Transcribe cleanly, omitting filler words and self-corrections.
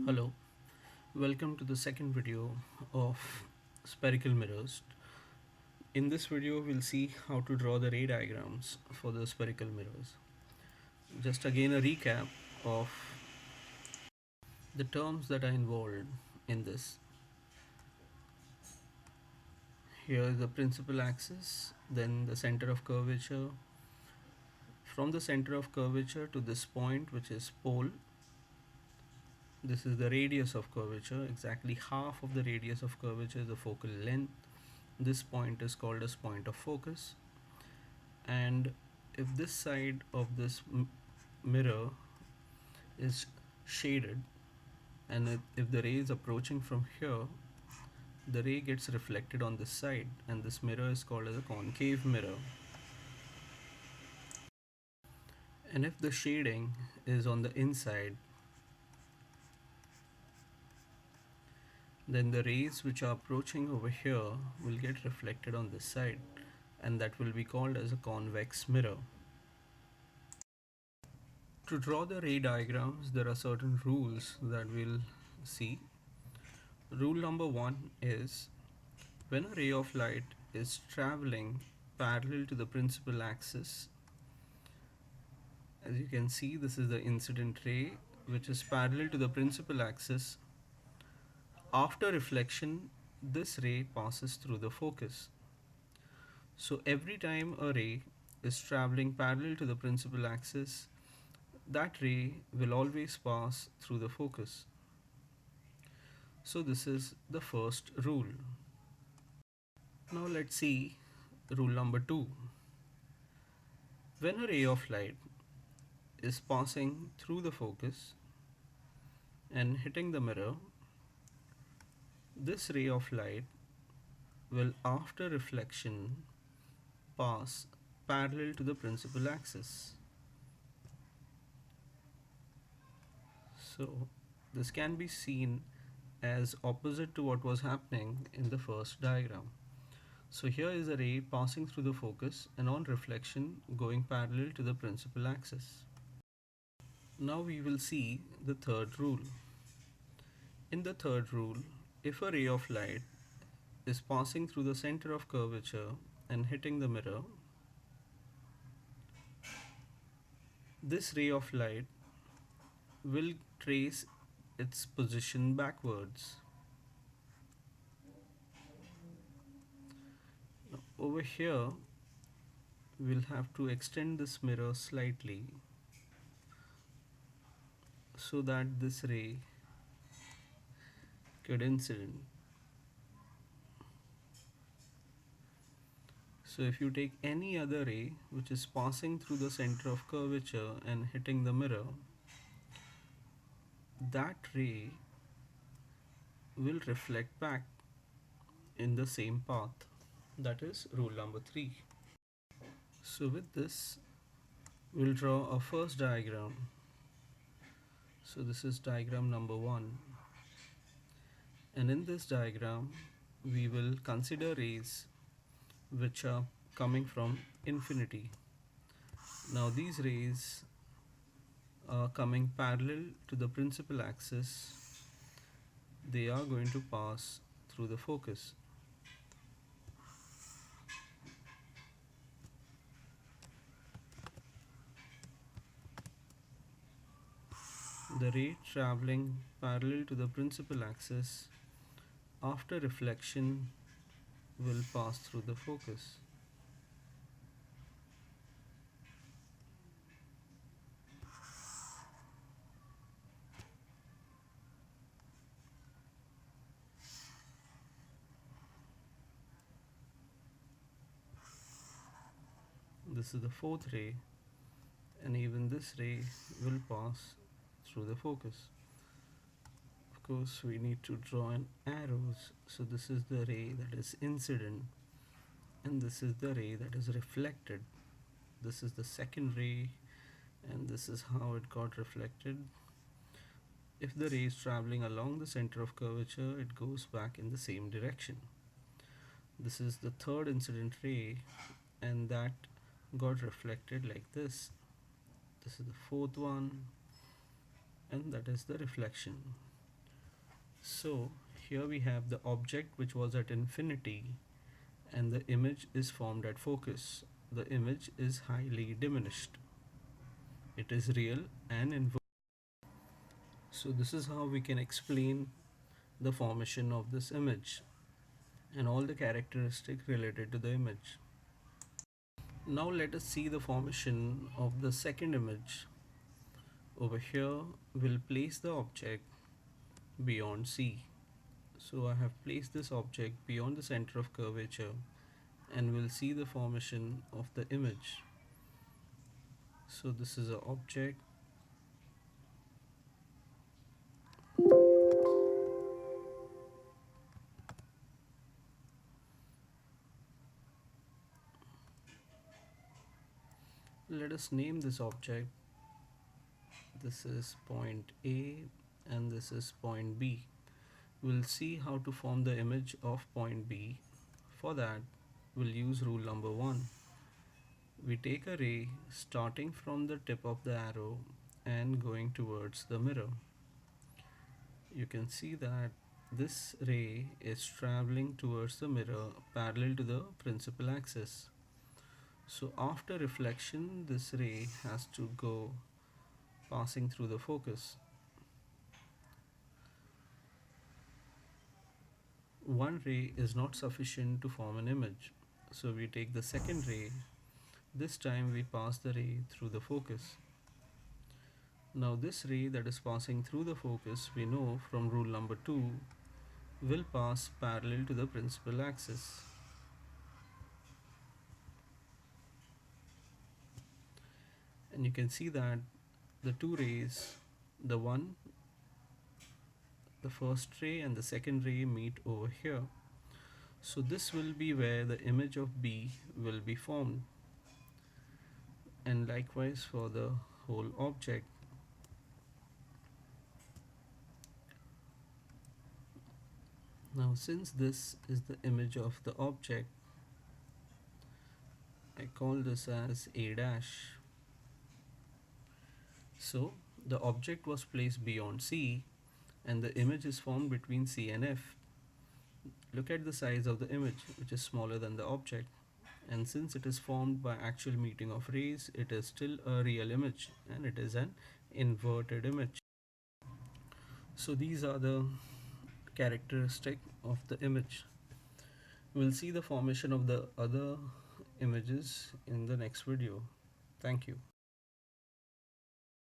Hello, welcome to the second video of spherical mirrors. In this video, we'll see how to draw the ray diagrams for the spherical mirrors. Just again, a recap of the terms that are involved in this. Here is the principal axis, then the center of curvature. From the center of curvature to this point, which is pole, this is the radius of curvature. Exactly half of the radius of curvature is the focal length. This point is called as point of focus. And if this side of this mirror is shaded, and if the ray is approaching from here, the ray gets reflected on this side, and this mirror is called as a concave mirror. And if the shading is on the inside, then the rays which are approaching over here will get reflected on this side, and that will be called as a convex mirror. To draw the ray diagrams, there are certain rules that we'll see. Rule number one is when a ray of light is traveling parallel to the principal axis, as you can see, this is the incident ray which is parallel to the principal axis. After reflection, this ray passes through the focus. So every time a ray is traveling parallel to the principal axis, that ray will always pass through the focus. So this is the first rule. Now let's see rule number two. When a ray of light is passing through the focus and hitting the mirror, this ray of light will, after reflection, pass parallel to the principal axis. So this can be seen as opposite to what was happening in the first diagram. So here is a ray passing through the focus and on reflection going parallel to the principal axis. Now we will see the third rule. In the third rule, if a ray of light is passing through the center of curvature and hitting the mirror, this ray of light will trace its position backwards. Now, over here, we'll have to extend this mirror slightly so that this ray could incident. So if you take any other ray which is passing through the center of curvature and hitting the mirror, that ray will reflect back in the same path. That is rule number 3. So with this, we'll draw a first diagram. So this is diagram number 1. And in this diagram, we will consider rays which are coming from infinity. Now these rays are coming parallel to the principal axis. They are going to pass through the focus. The ray traveling parallel to the principal axis after reflection will pass through the focus. This is the fourth ray, and even this ray will pass through the focus. Of course, we need to draw in arrows. So this is the ray that is incident, and this is the ray that is reflected. This is the second ray, and this is how it got reflected. If the ray is traveling along the center of curvature, it goes back in the same direction. This is the third incident ray, and that got reflected like this. This is the fourth one, and that is the reflection. So here we have the object which was at infinity and the image is formed at focus. The image is highly diminished. It is real and inverted. So this is how we can explain the formation of this image and all the characteristics related to the image. Now let us see the formation of the second image. Over here we'll place the object beyond C. So I have placed this object beyond the center of curvature and we'll see the formation of the image. So this is an object. Let us name this object. This is point A and this is point B. We'll see how to form the image of point B. For that, we'll use rule number 1. We take a ray starting from the tip of the arrow and going towards the mirror. You can see that this ray is traveling towards the mirror parallel to the principal axis. So after reflection, this ray has to go passing through the focus. One ray is not sufficient to form an image. So we take the second ray. This time we pass the ray through the focus. Now this ray that is passing through the focus, we know from rule number 2, will pass parallel to the principal axis. And you can see that the two rays, the one, the first ray and the second ray meet over here. So this will be where the image of B will be formed. And likewise for the whole object. Now since this is the image of the object, I call this as A dash. So the object was placed beyond C and the image is formed between C and F. Look at the size of the image, which is smaller than the object. And since it is formed by actual meeting of rays, it is still a real image and it is an inverted image. So these are the characteristic of the image. We'll see the formation of the other images in the next video. Thank you.